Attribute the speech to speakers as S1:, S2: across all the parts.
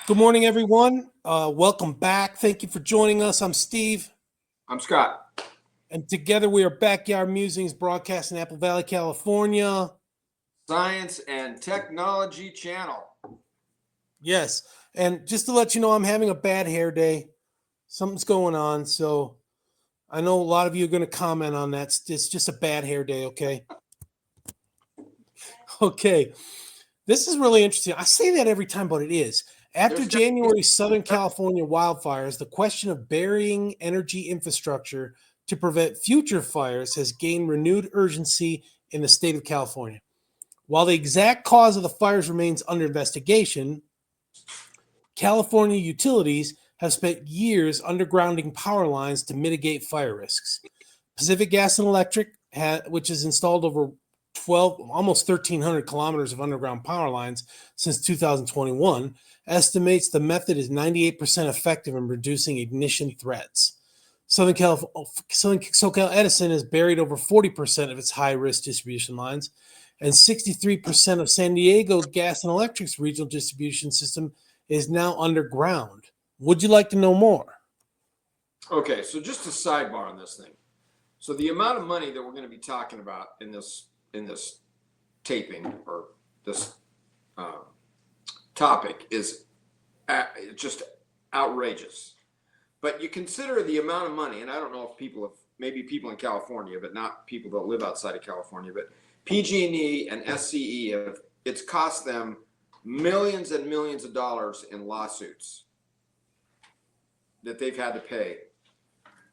S1: Good morning, everyone. Welcome back. Thank you for joining us. I'm Steve,
S2: I'm Scott.
S1: and together we are Backyard Musings, broadcasting Apple Valley, California.
S2: Science and Technology Channel.
S1: Yes, and just to let you know, I'm having a bad hair day. Something's going on, so I know a lot of you are going to comment on that. It's just a bad hair day, okay? Okay, this is really interesting. I say that every time, but it is. After
S2: There's
S1: January's Southern California wildfires, the question of burying energy infrastructure to prevent future fires has gained renewed urgency in the state of California. While the exact cause of the fires remains under investigation, California utilities have spent years undergrounding power lines to mitigate fire risks. Pacific Gas and Electric, which has installed over 12, almost 1,300 kilometers of underground power lines since 2021, estimates the method is 98% effective in reducing ignition threats. Southern SoCal Edison has buried over 40% of its high-risk distribution lines, and 63% of San Diego Gas and Electric's regional distribution system is now underground. Would you like to know more?
S2: Okay, so just a sidebar on this thing. So the amount of money that we're going to be talking about in this taping or this topic is just outrageous. But you consider the amount of money, and I don't know if maybe people in California, but not people that live outside of California, but PG&E and SCE it's cost them millions and millions of dollars in lawsuits that they've had to pay.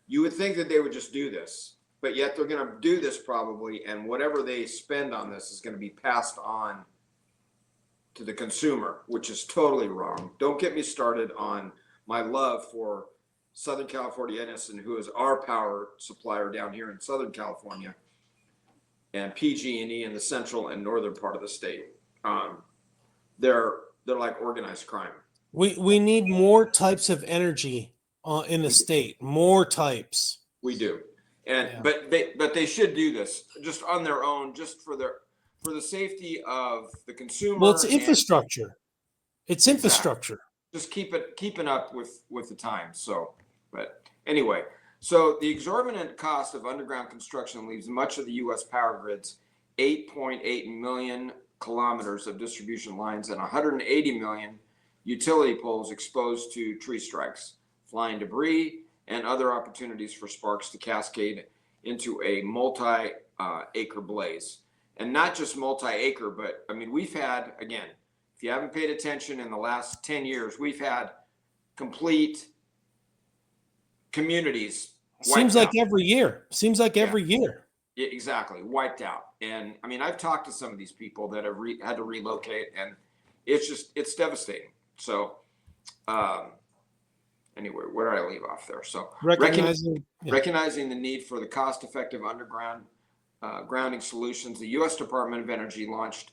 S2: You would think that they would just do this, but yet they're going to do this probably, and whatever they spend on this is going to be passed on to the consumer, which is totally wrong. Don't get me started on my love for Southern California Edison, who is our power supplier down here in Southern California, and PG&E in the central and northern part of the state. They're like organized crime.
S1: We need more types of energy in the state. More types.
S2: We do, but they should do this just on their own, just for the safety of the consumer.
S1: Well, it's infrastructure. It's infrastructure.
S2: Just keeping up with the times. So, but anyway, so the exorbitant cost of underground construction leaves much of the U.S. power grid's 8.8 million kilometers of distribution lines and 180 million utility poles exposed to tree strikes, flying debris, and other opportunities for sparks to cascade into a multi-acre blaze. And not just multi-acre, but I mean, we've had, again, if you haven't paid attention in the last 10 years, we've had complete communities
S1: Seems like every year. Every year.
S2: Yeah, exactly. Wiped out. And I mean, I've talked to some of these people that have had to relocate, and it's devastating. So, anyway, where did I leave off there? So recognizing the need for the cost-effective underground grounding solutions, the U.S. Department of Energy launched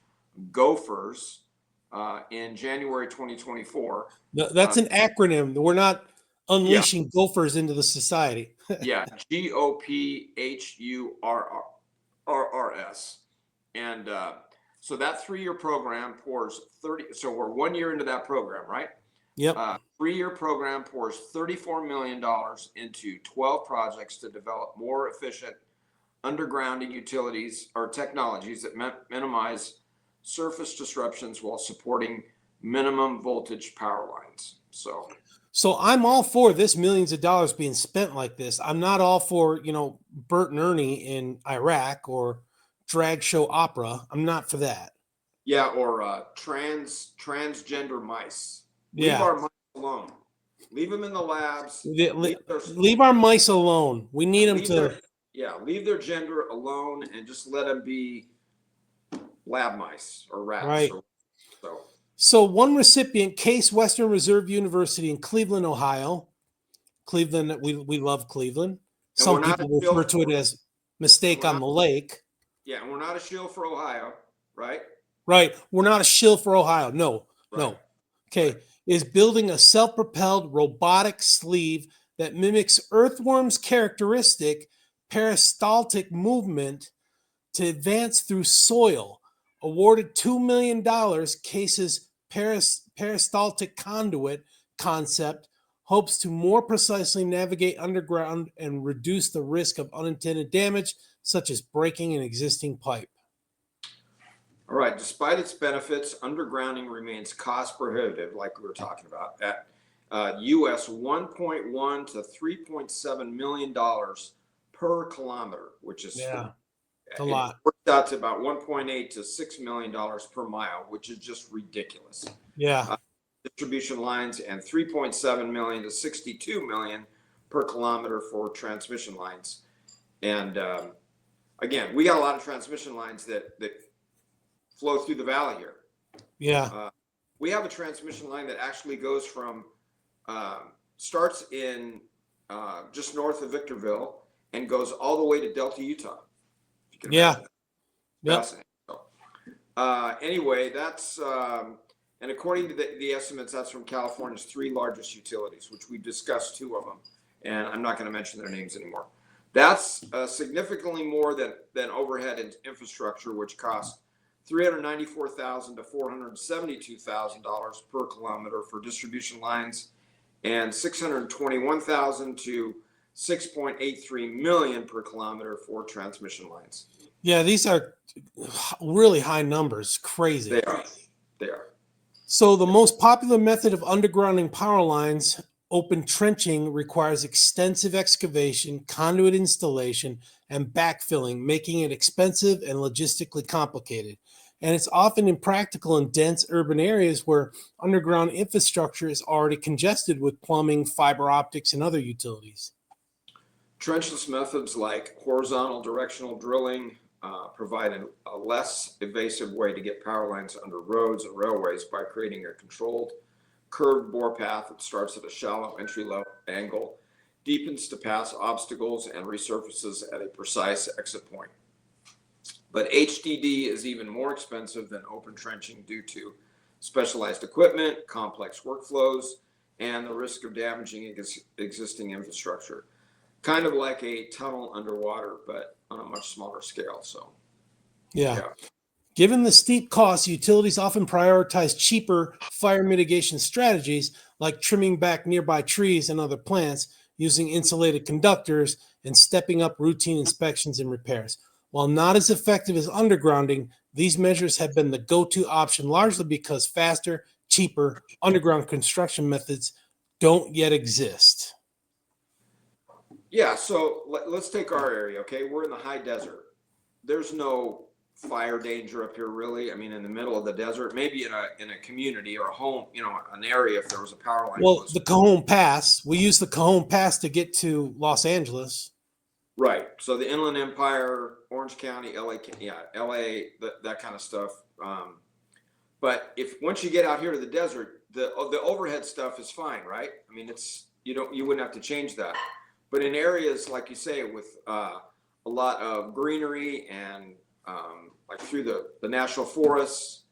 S2: GOPHERS in January 2024.
S1: That's an acronym. We're not unleashing gophers into the society.
S2: Yeah, GOPHURRS. And so that 3-year program pours 30. So we're 1 year into that program, right?
S1: Yep.
S2: 3-year program pours $34 million into 12 projects to develop more efficient undergrounding utilities or technologies that minimize surface disruptions while supporting minimum voltage power lines. So
S1: I'm all for this millions of dollars being spent like this. I'm not all for, Bert and Ernie in Iraq or drag show opera. I'm not for that.
S2: Yeah, or transgender mice.
S1: Yeah.
S2: Leave our mice alone. Leave them in the labs.
S1: Leave our mice alone. We need them to...
S2: leave their gender alone and just let them be lab mice or rats.
S1: Right. So one recipient, Case Western Reserve University in Cleveland, Ohio. Cleveland, we love Cleveland. Some people refer to it as mistake on the lake.
S2: Yeah, and we're not a shill for Ohio, right?
S1: Right. We're not a shill for Ohio. No. Okay. Is building a self-propelled robotic sleeve that mimics earthworms' characteristic peristaltic movement to advance through soil. Awarded $2 million, Case's peristaltic conduit concept hopes to more precisely navigate underground and reduce the risk of unintended damage, such as breaking an existing pipe.
S2: All right, despite its benefits, undergrounding remains cost prohibitive, like we were talking about, at US $1.1 to $3.7 million per kilometer, which is
S1: a lot.
S2: It works out to about $1.8 to $6 million per mile, which is just ridiculous.
S1: Yeah.
S2: Distribution lines, and 3.7 million to 62 million per kilometer for transmission lines. And again, we got a lot of transmission lines that flow through the valley here.
S1: Yeah.
S2: We have a transmission line that actually goes from starts in just north of Victorville and goes all the way to Delta, Utah. If you can imagine that. Fascinating. So, anyway, that's and according to the estimates, that's from California's 3 largest utilities, which we discussed 2 of them, and I'm not going to mention their names anymore. That's significantly more than overhead infrastructure, which costs $394,000 to $472,000 per kilometer for distribution lines, and $621,000 to $6.83 million per kilometer for transmission lines.
S1: Yeah, these are really high numbers. Crazy.
S2: They are. They are.
S1: So the most popular method of undergrounding power lines, open trenching, requires extensive excavation, conduit installation, and backfilling, making it expensive and logistically complicated. And it's often impractical in dense urban areas where underground infrastructure is already congested with plumbing, fiber optics, and other utilities.
S2: Trenchless methods like horizontal directional drilling provide a less evasive way to get power lines under roads and railways by creating a controlled curved bore path that starts at a shallow entry level angle, deepens to pass obstacles, and resurfaces at a precise exit point. But HDD is even more expensive than open trenching due to specialized equipment, complex workflows, and the risk of damaging existing infrastructure. Kind of like a tunnel underwater, but on a much smaller scale. So,
S1: yeah. Given the steep costs, utilities often prioritize cheaper fire mitigation strategies like trimming back nearby trees and other plants, using insulated conductors, and stepping up routine inspections and repairs. While not as effective as undergrounding, these measures have been the go-to option largely because faster, cheaper underground construction methods don't yet exist.
S2: Yeah, so let's take our area, okay? We're in the high desert. There's no fire danger up here, really. I mean, in the middle of the desert, maybe in a community or a home, an area if there was a power line.
S1: Well, the Cajon Pass, we use the Cajon Pass to get to Los Angeles.
S2: Right. So the Inland Empire, Orange County, LA, that kind of stuff. But once you get out here to the desert, the overhead stuff is fine, right? I mean, you wouldn't have to change that. But in areas like you say, with a lot of greenery and like through the national forests,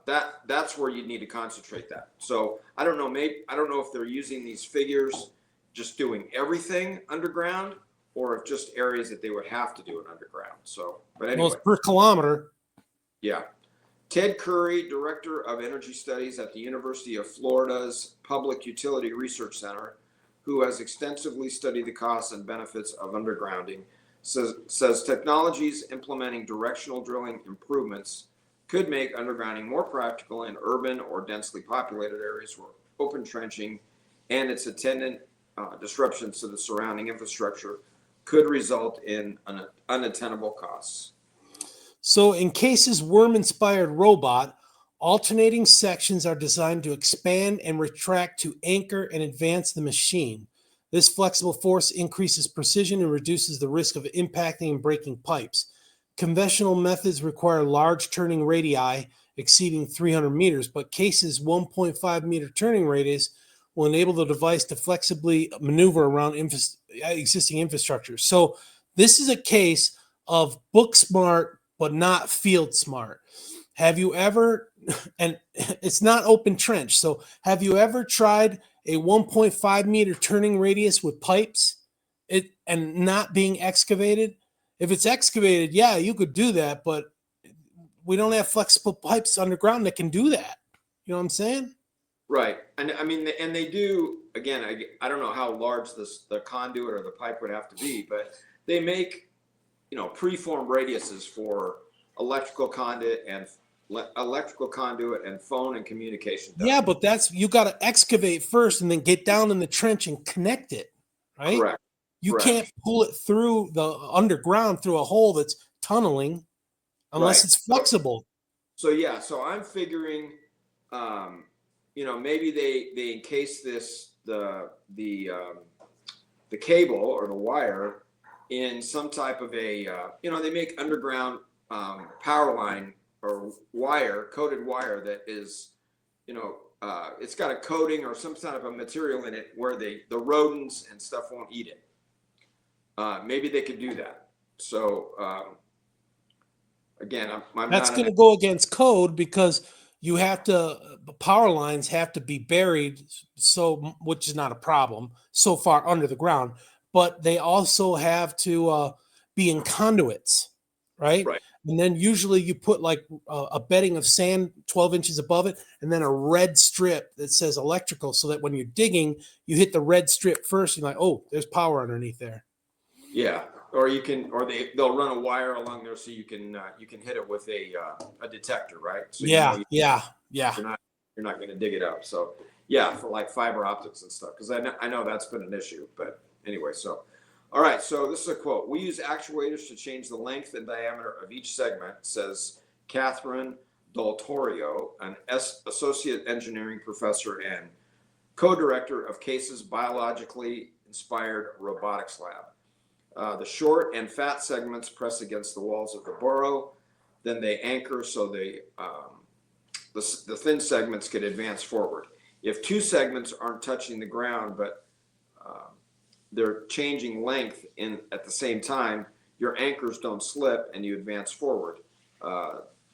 S2: that's where you need to concentrate that. So I don't know. I don't know if they're using these figures just doing everything underground, or if just areas that they would have to do it underground. So, but anyway,
S1: well, it's per kilometer.
S2: Yeah. Ted Curry, Director of Energy Studies at the University of Florida's Public Utility Research Center, who has extensively studied the costs and benefits of undergrounding, says technologies implementing directional drilling improvements could make undergrounding more practical in urban or densely populated areas where open trenching and its attendant disruptions to the surrounding infrastructure could result in unattainable costs.
S1: So in Case's worm-inspired robot, alternating sections are designed to expand and retract to anchor and advance the machine. This flexible force increases precision and reduces the risk of impacting and breaking pipes. Conventional methods require large turning radii exceeding 300 meters, but Case's 1.5 meter turning radius will enable the device to flexibly maneuver around existing infrastructure. So this is a case of book smart, but not field smart. Have you ever, and it's not open trench, so have you ever tried a 1.5 meter turning radius with pipes and not being excavated? If it's excavated, yeah, you could do that, but we don't have flexible pipes underground that can do that. You know what I'm saying?
S2: Right. And I mean, and they do, again, I don't know how large the conduit or the pipe would have to be, but they make, preformed radiuses for electrical conduit and phone and communication
S1: Yeah,
S2: ducting.
S1: but you got to excavate first and then get down in the trench and connect it, right?
S2: Correct.
S1: You can't
S2: Correct.
S1: pull it through the underground through a hole that's tunneling unless
S2: Right.
S1: it's flexible.
S2: So yeah, so I'm figuring, maybe they encase the cable or the wire in some type of they make underground power line or coated wire that is, it's got a coating or some kind of a material in it where the rodents and stuff won't eat it. Maybe they could do that. So again, I'm
S1: That's
S2: not
S1: going
S2: an
S1: to go against code because you have to power lines have to be buried, so which is not a problem so far under the ground, but they also have to be in conduits, right?
S2: right.
S1: And then usually you put like a bedding of sand 12 inches above it, and then a red strip that says electrical, so that when you're digging, you hit the red strip first. You're like, oh, there's power underneath there.
S2: Yeah, or they'll run a wire along there so you can hit it with a detector, right? So
S1: Yeah, yeah, yeah.
S2: you're not going to dig it up. So yeah, for like fiber optics and stuff, because I know that's been an issue. But anyway, so all right, so this is a quote: "We use actuators to change the length and diameter of each segment," says Catherine Del Torio, an associate engineering professor and co-director of CASE's biologically inspired robotics lab. The short and fat segments press against the walls of the burrow. Then they anchor so the thin segments can advance forward. If two segments aren't touching the ground, but they're changing length at the same time, your anchors don't slip and you advance forward.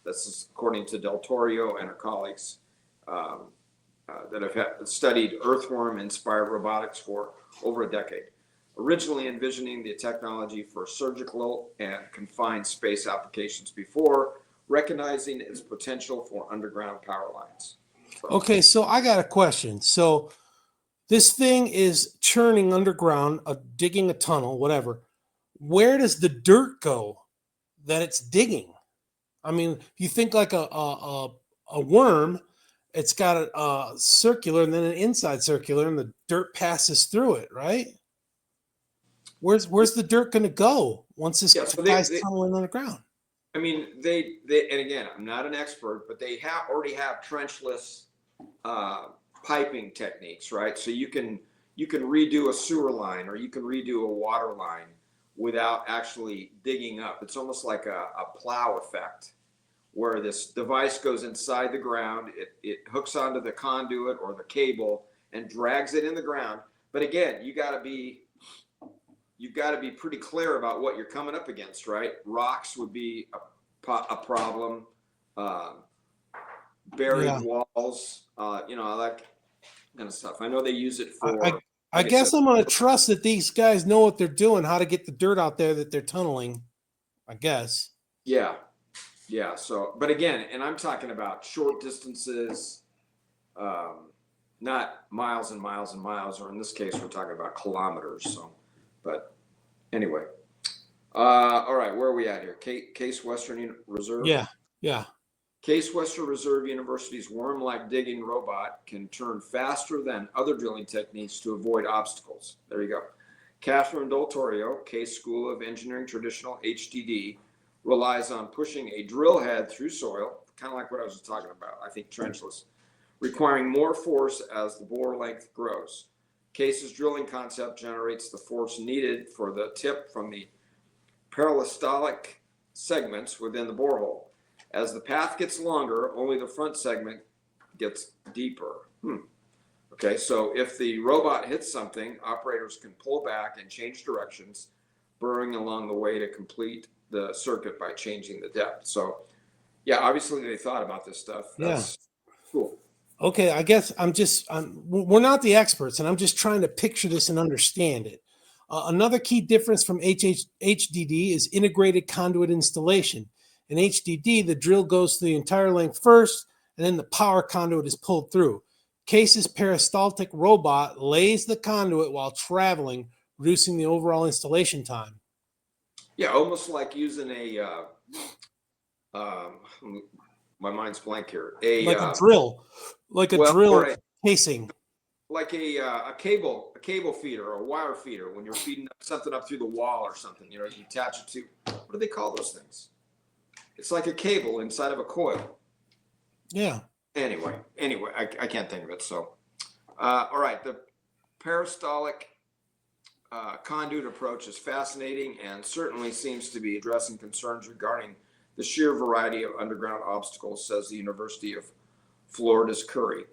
S2: This is according to Del Torio and her colleagues that have studied earthworm-inspired robotics for over a decade, originally envisioning the technology for surgical and confined space applications before recognizing its potential for underground power lines.
S1: Okay, so I got a question. So this thing is churning underground, digging a tunnel, whatever. Where does the dirt go that it's digging? I mean, if you think like a worm, it's got a circular and then an inside circular, and the dirt passes through it, right? Where's the dirt going to go once this
S2: Yeah, so
S1: guy's tunneling underground?
S2: I mean, and again, I'm not an expert, but they already have trenchless piping techniques, right? So you can redo a sewer line or you can redo a water line without actually digging up. It's almost like a plow effect, where this device goes inside the ground, it hooks onto the conduit or the cable and drags it in the ground. But again, you've got to be pretty clear about what you're coming up against, right? Rocks would be a problem. Buried walls, that kind of stuff. I know they use it for.
S1: I guess I'm going to trust that these guys know what they're doing, how to get the dirt out there that they're tunneling. I guess.
S2: Yeah, yeah. So, but again, and I'm talking about short distances, not miles and miles and miles, or in this case, we're talking about kilometers. So, but anyway, all right, where are we at here? Case Western Reserve.
S1: Yeah, yeah.
S2: Case Western Reserve University's worm-like digging robot can turn faster than other drilling techniques to avoid obstacles. There you go. Catherine Del Torio, Case School of Engineering Traditional HDD, relies on pushing a drill head through soil, kind of like what I was talking about, I think trenchless, requiring more force as the bore length grows. Case's drilling concept generates the force needed for the tip from the peristaltic segments within the borehole. As the path gets longer, only the front segment gets deeper. Okay, so if the robot hits something, operators can pull back and change directions, burrowing along the way to complete the circuit by changing the depth. So, yeah, obviously they thought about this stuff. That's cool.
S1: Okay, I guess we're not the experts, and I'm just trying to picture this and understand it. Another key difference from HDD is integrated conduit installation. In HDD, the drill goes the entire length first, and then the power conduit is pulled through. Case's peristaltic robot lays the conduit while traveling, reducing the overall installation time.
S2: Yeah, almost like using my mind's blank here.
S1: Like a drill, like a
S2: Well,
S1: drill
S2: or
S1: casing.
S2: like a cable feeder or a wire feeder when you're feeding something up through the wall or something. You attach it to, what do they call those things? It's like a cable inside of a coil.
S1: Yeah.
S2: Anyway, I can't think of it. So, all right, the peristaltic conduit approach is fascinating and certainly seems to be addressing concerns regarding the sheer variety of underground obstacles, says the University of Florida's Curry.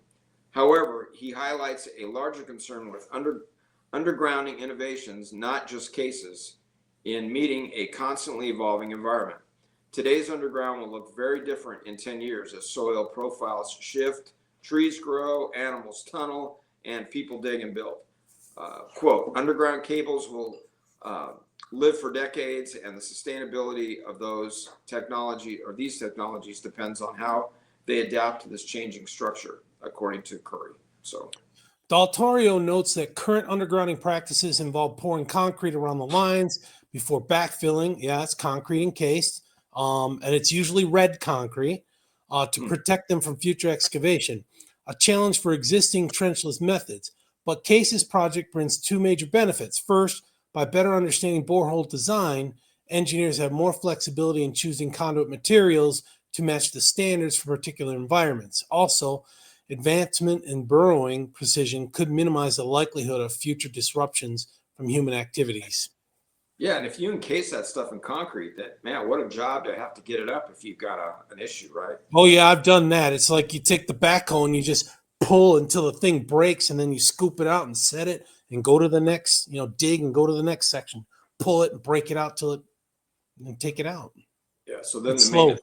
S2: However, he highlights a larger concern with undergrounding innovations, not just cases, in meeting a constantly evolving environment. Today's underground will look very different in 10 years as soil profiles shift, trees grow, animals tunnel, and people dig and build. Quote, underground cables will live for decades, and the sustainability of these technologies depends on how they adapt to this changing structure, according to Curry. So,
S1: Daltorio notes that current undergrounding practices involve pouring concrete around the lines before backfilling. Yeah, it's concrete encased, and it's usually red concrete to protect them from future excavation. A challenge for existing trenchless methods. But Case's project brings two major benefits. First, by better understanding borehole design, engineers have more flexibility in choosing conduit materials to match the standards for particular environments. Also, advancement in burrowing precision could minimize the likelihood of future disruptions from human activities.
S2: yeah, and if you encase that stuff in concrete, that man, what a job to have to get it up if you've got an issue, right?
S1: Oh, yeah, I've done that. It's like you take the backhoe and you just pull until the thing breaks, and then you scoop it out and set it and go to the next, dig and go to the next section. Pull it and break it out till it and take it out.
S2: Yeah. So then
S1: It's slow.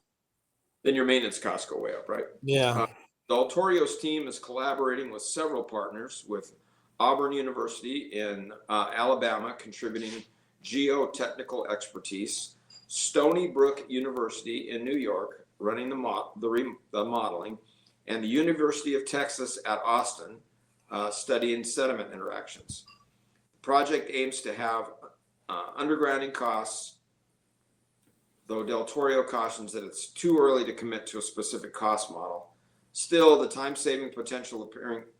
S2: your maintenance costs go way up, right?
S1: Yeah.
S2: Daltorio's team is collaborating with several partners, with Auburn University in Alabama contributing geotechnical expertise, Stony Brook University in New York running the modeling, and the University of Texas at Austin studying sediment interactions. The project aims to have undergrounding costs, though Daltorio cautions that it's too early to commit to a specific cost model. Still, the time-saving potential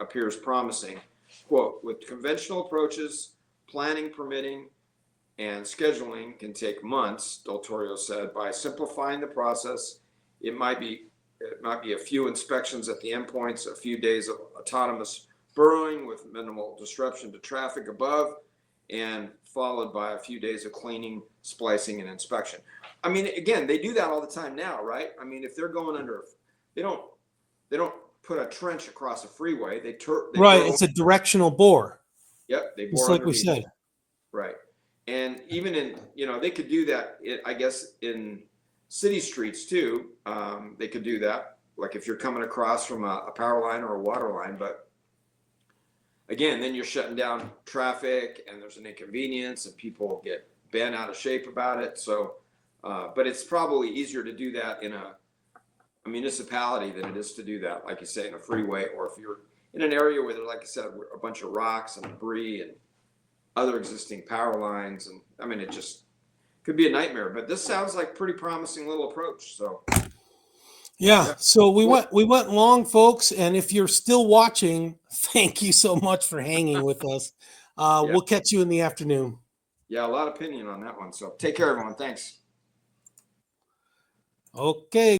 S2: appears promising. Quote, with conventional approaches, planning, permitting, and scheduling can take months, Daltorio said. By simplifying the process, it might be a few inspections at the endpoints, a few days of autonomous burrowing with minimal disruption to traffic above, and followed by a few days of cleaning, splicing, and inspection. I mean, again, they do that all the time now, right? I mean, if they're going under, they don't put a trench across a freeway. They
S1: Right.
S2: burrow.
S1: It's a directional bore.
S2: Yep, they bore
S1: Just like we
S2: underneath.
S1: said.
S2: Right. And even in, they could do that, I guess, in city streets too. They could do that, like if you're coming across from a power line or a water line. But again, then you're shutting down traffic and there's an inconvenience and people get bent out of shape about it. So, but it's probably easier to do that in a municipality than it is to do that, like you say, in a freeway, or if you're in an area where there's, like I said, a bunch of rocks and debris and other existing power lines. And I mean, it just could be a nightmare, but this sounds like pretty promising little approach. So
S1: yeah. So we went long, folks. And if you're still watching, thank you so much for hanging with us. We'll catch you in the afternoon.
S2: Yeah, a lot of opinion on that one. So take care, everyone. Thanks.
S1: Okay.